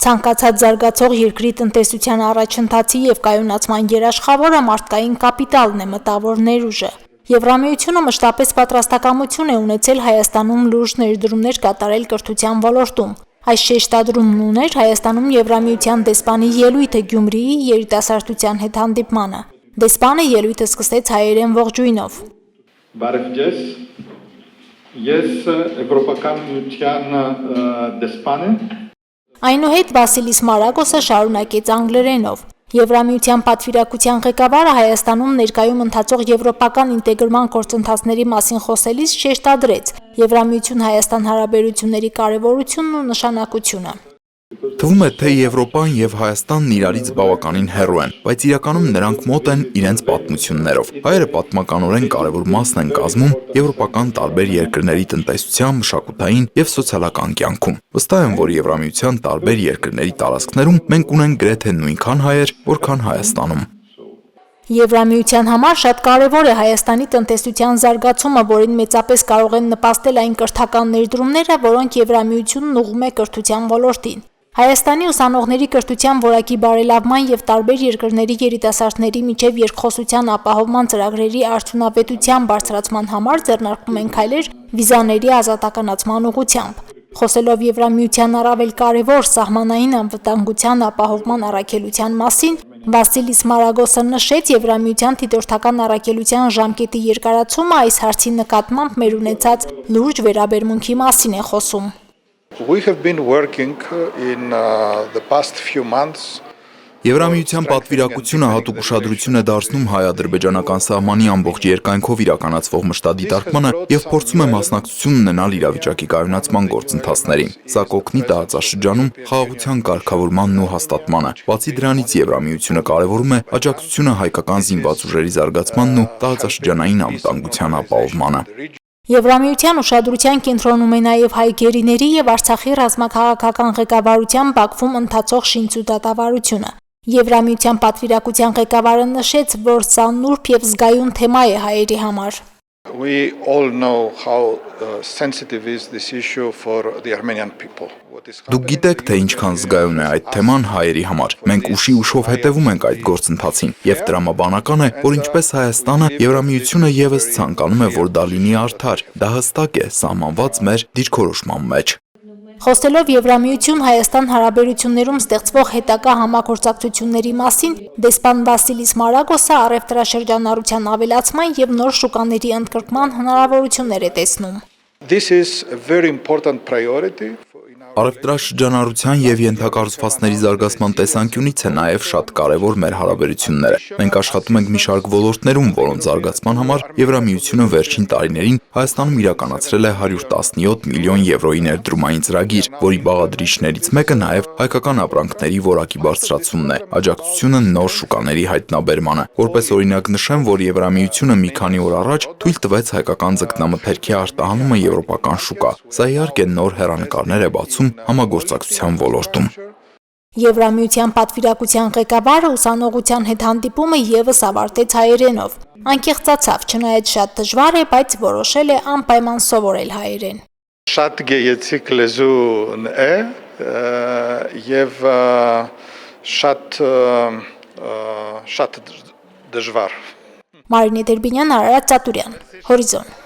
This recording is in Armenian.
Ցանկացած զարգացող երկրի տնտեսության առաջընթացի եւ կայունացման երաշխավորը մարդկային կապիտալն է, մտավոր ներուժը։ Եվրամիությունը մշտապես պատրաստակամություն է ունեցել Հայաստանում լուրջ ներդրումներ կատարել կրթության ոլորտում։ Այս շեշտադրումն ուներ Հայաստանում Եվրամիության դեսպանի ելույթը Գյումրիի երիտասարդության հետ հանդիպմանը։ Դեսպանը ելույթը սկսեց հայերեն ողջույնով։ Բարև ձեզ, ես Եվրոպական միության դեսպան եմ։ Այնուհետ Վասիլիս Մարագոսը շարունակեց անգլերենով։ Եվրամիության պատվիրակության ղեկավարը Հայաստանում ներկայում ընթացող եվրոպական ինտեգրման գործընթացների մասին խոսելիս շեշտադրեց Եվրամիություն-Հայաստան հարաբերությունների կարևորությունն ու նշանակությունը։ Թվում է, թե Եվրոպան եւ Հայաստանն իրարից բավականին հեռու են, բայց իրականում նրանք մոտ են իրենց պատմություններով։ Հայերը պատմականորեն կարևոր մասն են կազմում եվրոպական տարբեր երկրների տնտեսության, մշակութային եւ սոցիալական կյանքում։ Վստահ եմ, որ Եվրամիության տարբեր երկրների տարածքներում մենք ունենք գրեթե նույնքան հայեր, որքան Հայաստանում։ Եվրամիության համար շատ կարևոր է Հայաստանի տնտեսության զարգացումը, որին մեծապես կարող են նպաստել այն կրթական ներդրումները, որոնք Եվրամիությունն ուղղում է կրթության ոլորտին։ Հայաստանի ուսանողների կրթության որակի բարելավման եւ տարբեր երկրների երիտասարդների միջև երկխոսության ապահովման ծրագրերի արդյունավետության բարձրացման համար ձեռնարկվում են քայլեր վիզաների ազատականացման ուղղությամբ։ Խոսելով Եվրամիության առավել կարևոր սահմանային անվտանգության ապահովման առաքելության մասին, Վասիլիս Մարագոսը նշեց Եվրամիության դիտորդական առաքելության ժամկետի երկարացումը այս հարցի նկատմամբ մեր ունեցած լուրջ վերաբերմունքի մասին է խոսում։ We have been working in the past few months. Եվրամիության պատվիրակությունը հատուկ ուշադրություն է դարձնում հայ-ադրբեջանական սահմանի ամբողջ երկայնքով իրականացվող մշտադիտարկմանը եւ փորձում է մասնակցություն ունենալ իրավիճակի կայունացման գործընթացներին։ Սա կօգնի տարածաշրջանում խաղաղության կարգավորմանն ու հաստատմանը։ Բացի դրանից Եվրամիությունը կարևորում է աջակցությունը հայկական զինված ուժերի զարգացմանն ու տարածաշրջանային անվտանգության ապահովմանը։ Եվրամիության ուշադրության կենտրոնում է նաև հայ գերիների եւ Արցախի ռազմաքաղաքական ղեկավարության Բաքվում ընթացող շինծու դատավարությունը։ Եվրամիության պատվիրակության ղեկավարը նշեց, որ սա նուրբ եւ զգայուն թեմա է հայերի համար։ We all know how sensitive is this issue for the Armenian people. Դուք գիտեք, թե ինչքան զգայուն է այդ թեման հայերի համար։ Մենք ուշի ուշով հետևում ենք այդ գործընթացին եւ տրամաբանական է, որ ինչպես Հայաստանը, Եվրամիությունը եւս ցանկանում է, որ դա լինի արդար։ Դա հստակ է սահմանված մեր դիրքորոշման մեջ։ Խոսելով Եվրամիություն-Հայաստան հարաբերություններում ստեղծվող հետագա համագործակցությունների մասին, դեսպան Վասիլիս Մարագոսը առևտրաշրջանառության ավելացման եւ նոր շուկաների ընդգրկման հնարավորություններ է տեսնում։ This is a very important priority. Առևտրաշրջանառության եւ ենթակառուցվածքների զարգացման տեսանկյունից է նաեւ շատ կարեւոր մեր հարաբերությունները։ Մենք աշխատում ենք մի շարք ոլորտներում, որոնց զարգացման համար Եվրամիությունը վերջին տարիներին Հայաստանում իրականացրել է 117 միլիոն եվրոյի ներդրումային ծրագիր, որի բաղադրիչներից մեկը նաեւ հայկական ապրանքների որակի բարձրացումն է, աջակցությունը նոր շուկաների հայտնաբերմանը։ Որպես օրինակ նշեմ, որ Եվրամիությունը մի քանի օր առաջ թույլ տվեց հայկական ձկնամթերքի արտահանումը եվրոպական շուկա։ Սա իհարկե նոր հեռանկարներ է բացում համագործակցության ոլորտում։ Եվրամիության պատվիրակության ղեկավարը ուսանողության հետ հանդիպումը եւս ավարտեց հայերենով։ Անկեղծացավ, չնայած շատ դժվար է, բայց որոշել է անպայման սովորել հայերեն։ Շատ գեղեցիկ լեզուն է եւ շատ դժվար։ Մարինե Դերբինյան, Արարատ Ծատուրյան, Հորիզոն։